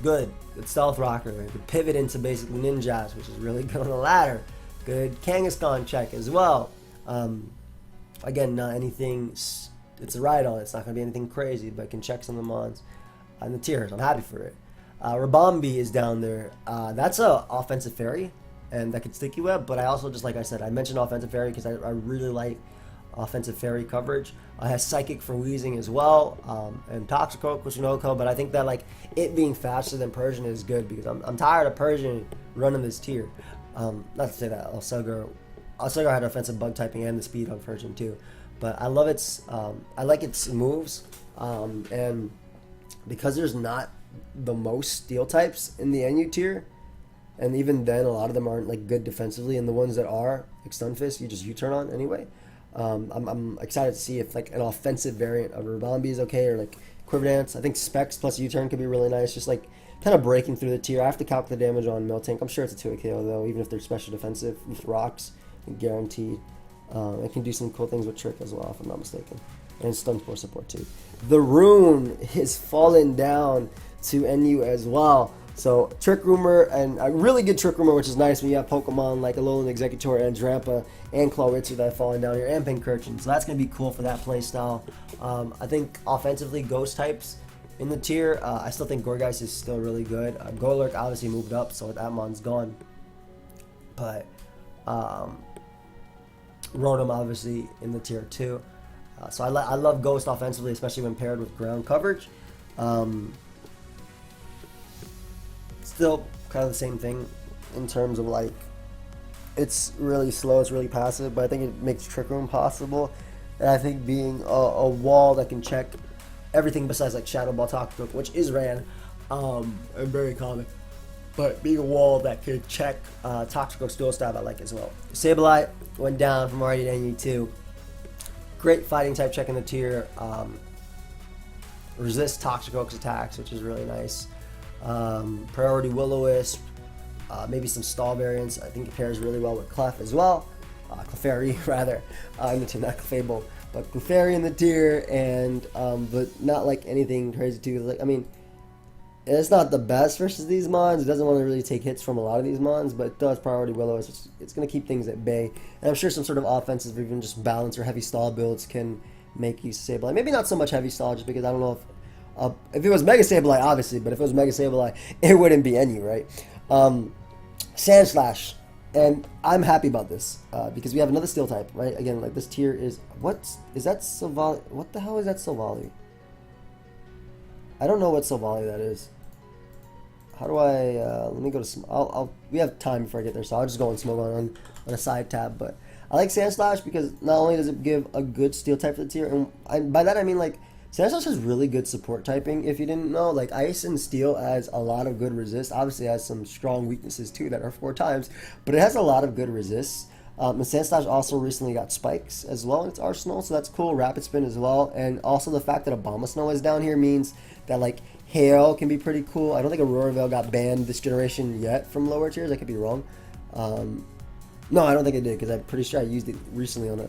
Good Stealth Rocker. Good pivot into basically Ninjas, which is really good on the ladder. Good Kangaskhan check as well. Again, not anything. It's a Rhydon. It's not going to be anything crazy, but it can check some of the mons on the tiers. I'm happy for it. Rabombi is down there. That's a offensive fairy, and that could Sticky Web, but I also, just like I said, I mentioned offensive fairy because I really like offensive fairy coverage. I have Psychic for Wheezing as well, and Toxicroak, Kushinoko, but I think that like it being faster than Persian is good because I'm tired of Persian running this tier. Not to say that Alsagar had offensive bug typing and the speed on Persian too, but I love its I like its moves, and because there's not the most steel types in the NU tier, and even then a lot of them aren't like good defensively, and the ones that are, like Stunfisk, you just U-turn on anyway. I'm excited to see if like an offensive variant of Rabombi is okay, or like Quiver Dance. I think Specs plus U-turn could be really nice, just like kind of breaking through the tier. I have to calculate the damage on Miltank. I'm sure it's a 2 KO though, even if they're special defensive with rocks, guaranteed. It can do some cool things with Trick as well, if I'm not mistaken, and Stun Spore support too. The Rune is fallen down to NU as well. So Trick Rumor, and a really good Trick Rumor, which is nice when you have Pokemon like Alolan Executor and Drampa and Clawetzer that have fallen down here, and Pincurchin. So that's going to be cool for that playstyle. I think offensively, Ghost types in the tier, I still think Gorgeist is still really good. Golurk obviously moved up, so that mon's gone. But Rotom obviously in the tier too. So I love Ghost offensively, especially when paired with ground coverage. Still kind of the same thing in terms of like it's really slow, it's really passive, but I think it makes Trick Room possible. And I think being a wall that can check everything besides like Shadow Ball Toxicroak, which is ran and very common, but being a wall that could check Toxicroak's dual stab I like as well. Sableite went down from already to NU2. Great fighting type check in the tier. Resist Toxicroak's attacks, which is really nice. Priority Will-O-Wisp, maybe some stall variants. I think it pairs really well with Clef as well. Clefairy rather, in the tier, not Clefable, but Clefairy in the tier, and but not like anything crazy too. Like, I mean, it's not the best versus these mons. It doesn't want to really take hits from a lot of these mons, but it does priority Will-O-Wisp. It's going to keep things at bay, and I'm sure some sort of offensive or even just balance or heavy stall builds can make use of Sableye. Maybe not so much heavy stall, just because I don't know if it was Mega Sableye, obviously, but if it was Mega Sableye, it wouldn't be any, right? Sandslash, and I'm happy about this because we have another steel type, right? Again, like this tier is is that Silvally? What the hell is that Silvally? I don't know what Silvally that is. How do I? Let me go to. We have time before I get there, so I'll just go on Smogon on a side tab. But I like Sandslash because not only does it give a good steel type for the tier, and by that I mean like Sandslash has really good support typing, if you didn't know. Like, Ice and Steel has a lot of good resist. Obviously, it has some strong weaknesses, too, that are 4 times. But it has a lot of good resists. And Sandslash also recently got Spikes as well in its arsenal, so that's cool. Rapid Spin as well. And also the fact that Abomasnow is down here means that, like, Hail can be pretty cool. I don't think Aurora Veil got banned this generation yet from lower tiers. I could be wrong. No, I don't think it did, because I'm pretty sure I used it recently on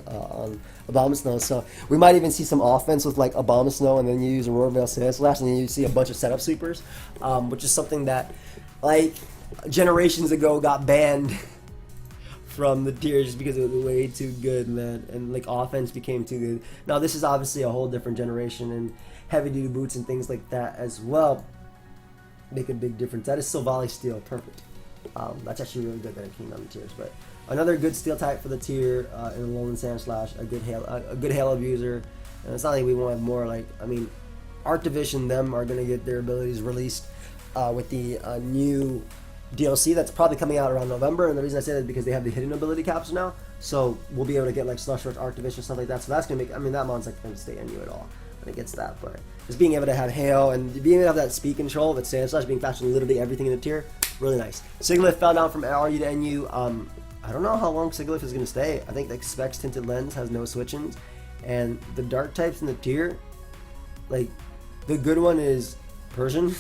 Abomasnow. So we might even see some offense with like Abomasnow, and then you use Aurora Veil Sandslash, and then you see a bunch of setup sweepers, which is something that like generations ago got banned from the tiers just because it was way too good, man. And like offense became too good. Now this is obviously a whole different generation, and heavy duty boots and things like that as well make a big difference. That is Silvally Steel, perfect. That's actually really good that it came on the tiers, but. Another good steel type for the tier in Alolan Sandslash, a good Hail abuser, and it's not like we want more. Like, I mean, Arctivision them are gonna get their abilities released with the new DLC that's probably coming out around November. And the reason I say that is because they have the hidden ability capsule now, so we'll be able to get like Slush Rush, Arctivision, stuff like that. So that's gonna make. I mean, that mon's like gonna stay NU at all when it gets that, but just being able to have Hail and being able to have that speed control with Sandslash being faster than literally everything in the tier, really nice. Sigilyph fell down from RU to NU. I don't know how long Sigilyph is going to stay. I think like Specs Tinted Lens has no switch-ins. And the dark types in the tier, like, the good one is Persian.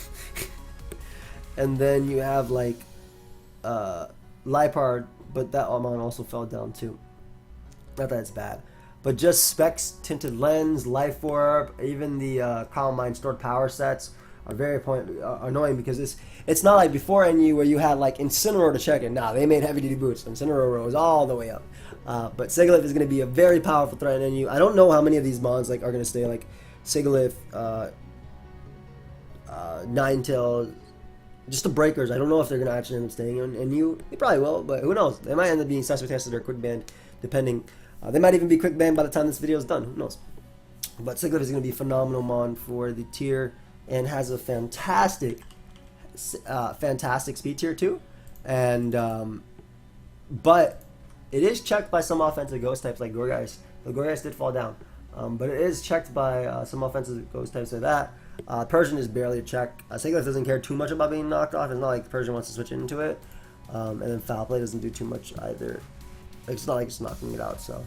And then you have like Liepard, but that Amon also fell down too. Not that it's bad. But just Specs Tinted Lens, Life Orb, even the Calm Mind Stored Power sets are very annoying, because it's not like before NU where you had like Incineroar to check it. Nah, they made heavy duty boots. Incineroar rose all the way up. But Sigilyph is going to be a very powerful threat in NU. I don't know how many of these mons like are going to stay, like Sigilyph, Ninetale, just the breakers. I don't know if they're going to actually end up staying in NU. They probably will, but who knows? They might end up being suspect tested or quick banned, depending. They might even be quick banned by the time this video is done. Who knows? But Sigilyph is going to be a phenomenal mon for the tier, and has a fantastic speed tier too, and but it is checked by some offensive ghost types like Gourgeist. The Gourgeist did fall down, but it is checked by some offensive ghost types like that. Persian is barely a check. Sigilyph doesn't care too much about being knocked off. It's not like Persian wants to switch into it, and then Foul Play doesn't do too much either. Like, it's not like it's knocking it out. So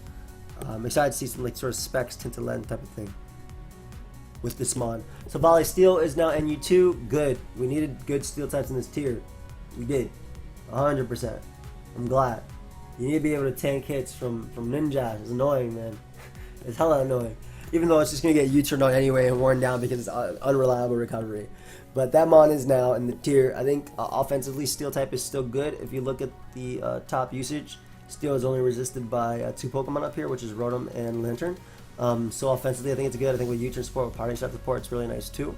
I'm excited to see some like sort of Specs Tinted Lens type of thing with this mon. So Volley Steel is now NU2. Good. We needed good steel types in this tier. We did. 100%. I'm glad. You need to be able to tank hits from Ninja. It's annoying, man. It's hella annoying. Even though it's just going to get U-turned on anyway and worn down because it's unreliable recovery. But that mon is now in the tier. I think offensively Steel type is still good. If you look at the top usage, Steel is only resisted by 2 Pokemon up here, which is Rotom and Lantern. So offensively, I think it's good. I think with U-turn support, with Parting Shot support, it's really nice too.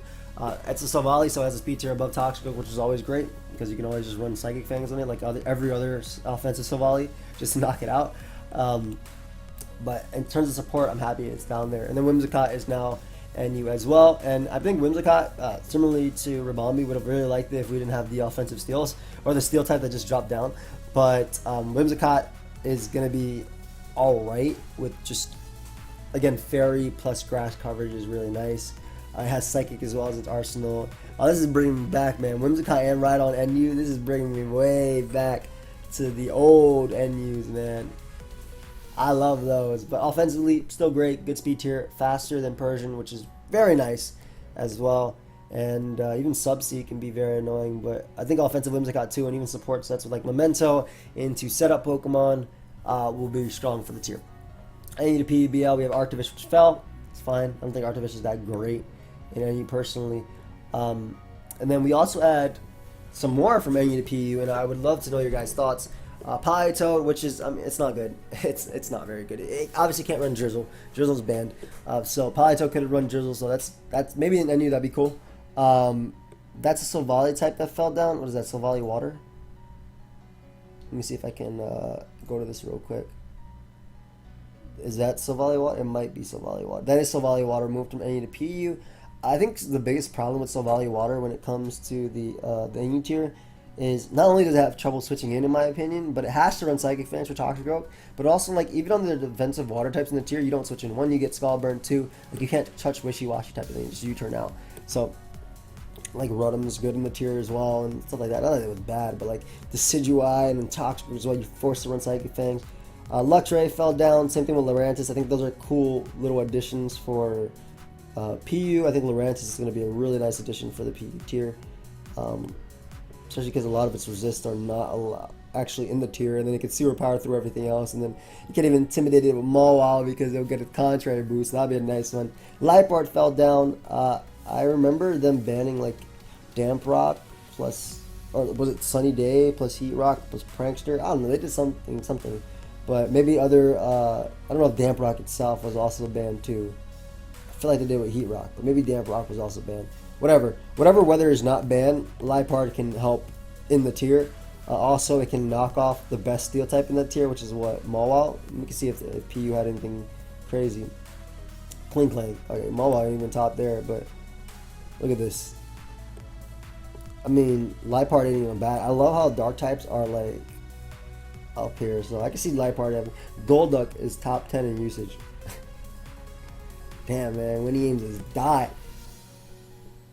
It's a Silvally, so it has a speed tier above Toxic, which is always great, because you can always just run Psychic Fangs on it, like every other offensive Silvally, just to knock it out. But in terms of support, I'm happy it's down there. And then Whimsicott is now NU as well. And I think Whimsicott, similarly to Ribombee, would have really liked it if we didn't have the offensive steals, or the steel type that just dropped down. But Whimsicott is going to be alright with just... Again, Fairy plus Grass coverage is really nice. It has Psychic as well as its arsenal. Oh, this is bringing me back, man. Whimsicott and Rhydon NU. This is bringing me way back to the old NUs, man. I love those. But offensively, still great. Good speed tier. Faster than Persian, which is very nice as well. And even Subsea can be very annoying. But I think offensive Whimsicott too, and even support sets with like Memento into setup Pokemon will be strong for the tier. NU to PBL, we have Arctivish, which fell. It's fine. I don't think Arctivish is that great in NU personally. And then we also add some more from NU to PU, and I would love to know your guys' thoughts. Politoad, which is, I mean, it's not good. It's not very good. It obviously can't run Drizzle. Drizzle's banned. So Politoad could run Drizzle, so that's maybe in NU that'd be cool. That's a Silvally type that fell down. What is that, Silvally Water? Let me see if I can go to this real quick. Is that Silvally Water? It might be Silvally Water. That is Silvally Water, moved from NU to PU. I think the biggest problem with Silvally Water when it comes to the NU tier is not only does it have trouble switching in my opinion, but it has to run Psychic Fence for Toxic Growth. But also, like, even on the defensive water types in the tier, you don't switch in. One, you get Skull Burn. Two, like, you can't touch Wishy-Washy type of thing. Just U-turn out. So, like, Rotom is good in the tier as well and stuff like that. Not that it was bad, but like Decidueye and then Toxic as well, you force to run Psychic Fangs. Luxray fell down. Same thing with Lurantis. I think those are cool little additions for PU. I think Lurantis is going to be a really nice addition for the PU tier. Especially because a lot of its resists are not actually in the tier, and then it can super power through everything else, and then you can't even intimidate it with Mawile because they'll get a contrary boost. That'd be a nice one. Liepard fell down. I remember them banning like Damp Rock plus, or was it Sunny Day plus Heat Rock plus Prankster? I don't know. They did something, but maybe other. I don't know if Damp Rock itself was also banned too. I feel like they did with Heat Rock, but maybe Damp Rock was also banned. Whatever weather is not banned, Liepard can help in the tier. Also, it can knock off the best steel type in that tier, which is what, Mawile. We can see if PU had anything crazy. Clang. Okay, Mawile ain't even top there, but look at this. I mean, Liepard ain't even bad. I love how dark types are like up here, so I can see Liepard having. Golduck is top 10 in usage. Damn, man, when he aims his dot.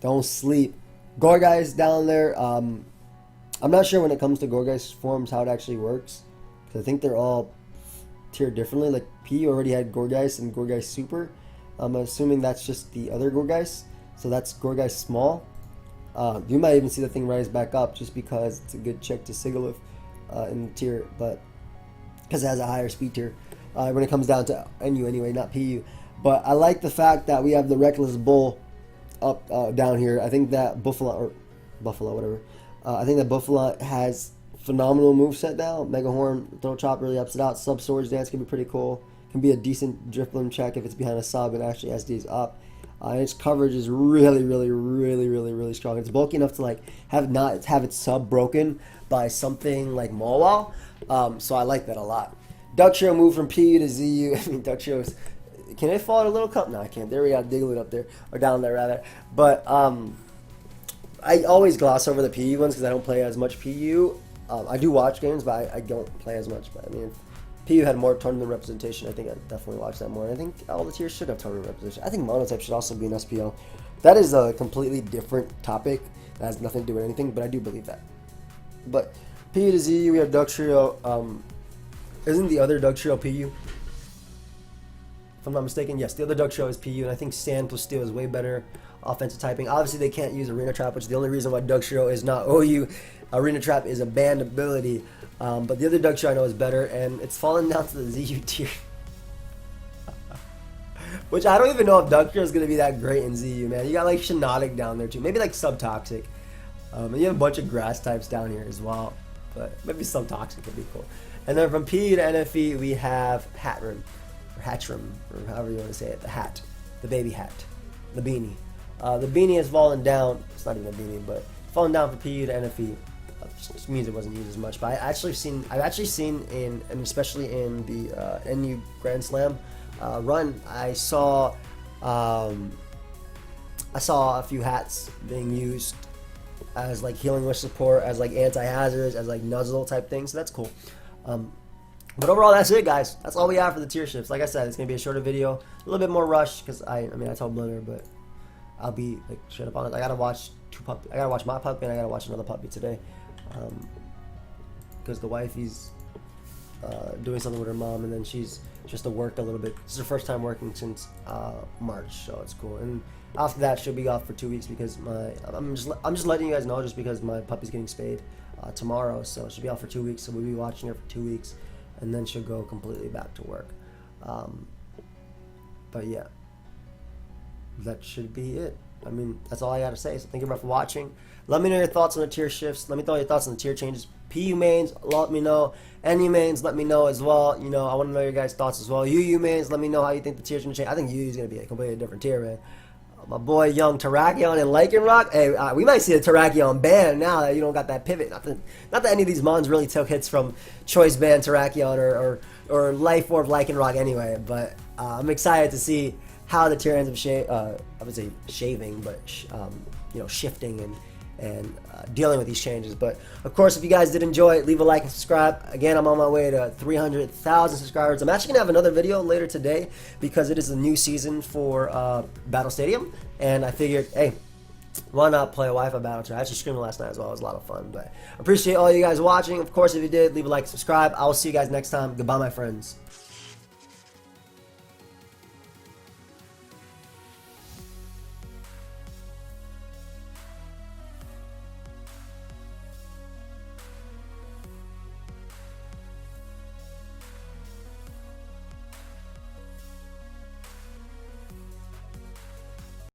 Don't sleep. Gourgeist down there. I'm not sure when it comes to Gourgeist forms how it actually works, because I think they're all tiered differently. Like P already had Gourgeist and Gourgeist Super. I'm assuming that's just the other Gourgeist. So that's Gourgeist Small. You might even see the thing rise back up just because it's a good check to Sigilyph in the tier, but because it has a higher speed tier when it comes down to NU anyway, not PU. But I like the fact that we have the Reckless Bull up down here. I think that Buffalo, whatever. I think that Buffalo has phenomenal moveset now. Mega Horn, Throat Chop really ups it out. Sub Swords Dance can be pretty cool. Can be a decent Drifloon check if it's behind a sub and actually SD is up. Its coverage is really strong. It's bulky enough to like have its sub broken by something like Mawile. So I like that a lot. Duckshiro moved from PU to ZU. I mean, Duckshiro's. Can it fall at a little cup? No, I can't. There we got Diglett up there, or down there rather. But I always gloss over the PU ones because I don't play as much PU. I do watch games, but I don't play as much. But I mean, if PU had more tournament representation, I think I'd definitely watch that more. And I think all the tiers should have tournament representation. I think Monotype should also be an SPL. That is a completely different topic that has nothing to do with anything, but I do believe that. But PU to ZU, we have Duckshiro. Isn't the other Duckshiro PU? If I'm not mistaken, yes, the other Duckshiro is PU, and I think Sand plus Steel is way better offensive typing. Obviously, they can't use Arena Trap, which is the only reason why Duckshiro is not OU. Arena Trap is a banned ability, but the other Duckshiro I know is better, and it's fallen down to the ZU tier. Which I don't even know if Duckshiro is going to be that great in ZU, man. You got like Shiinotic down there too, maybe like Subtoxic. And you have a bunch of grass types down here as well, but maybe Subtoxic would be cool. And then from PU to NFE, we have Hatrim, or Hatchrim, or however you want to say it, the hat, the baby hat, the beanie. The beanie has fallen down. It's not even a beanie, but fallen down from PU to NFE. Which means it wasn't used as much. But I've actually seen in, and especially in the NU Grand Slam run, I saw a few hats being used as like healing wish support, as like anti-hazards, as like nuzzle type things. So that's cool. But overall, that's it, guys. That's all we have for the tier shifts. Like I said, it's gonna be a shorter video, a little bit more rushed because I told Blunter, but I'll be like straight up on it. I gotta watch I gotta watch my puppy, and I gotta watch another puppy today, because the wifey's doing something with her mom, and then she's just to work a little bit. This is her first time working since March, so it's cool. And after that, she'll be off for 2 weeks because I'm just letting you guys know, just because my puppy's getting spayed tomorrow, so she'll be off for 2 weeks. So we'll be watching her for 2 weeks, and then she'll go completely back to work. But yeah, that should be it. I mean, that's all I gotta say. So thank you for watching. Let me know your thoughts on the tier shifts. Let me know your thoughts on the tier changes. PU mains, let me know. NU mains, let me know as well. You know, I want to know your guys' thoughts as well. UU mains, let me know how you think the tier's gonna change. I think UU is gonna be a completely different tier, man. My boy Young Terrakion and Lycanroc. Hey, we might see a Terrakion ban now that you don't got that pivot. Not that any of these mons really took hits from Choice Band Terrakion or Life Orb Lycanroc anyway. But I'm excited to see how the tier ends up I would say shaving, but you know, shifting and dealing with these changes. But of course, if you guys did enjoy it, leave a like and subscribe. Again, I'm on my way to 300,000 subscribers. I'm actually gonna have another video later today because it is a new season for Battle Stadium, and I figured, hey, why not play a Wi-Fi battle chat? I actually streamed last night as well. It was a lot of fun. But I appreciate all you guys watching. Of course, if you did, leave a like, subscribe. I will see you guys next time. Goodbye, my friends.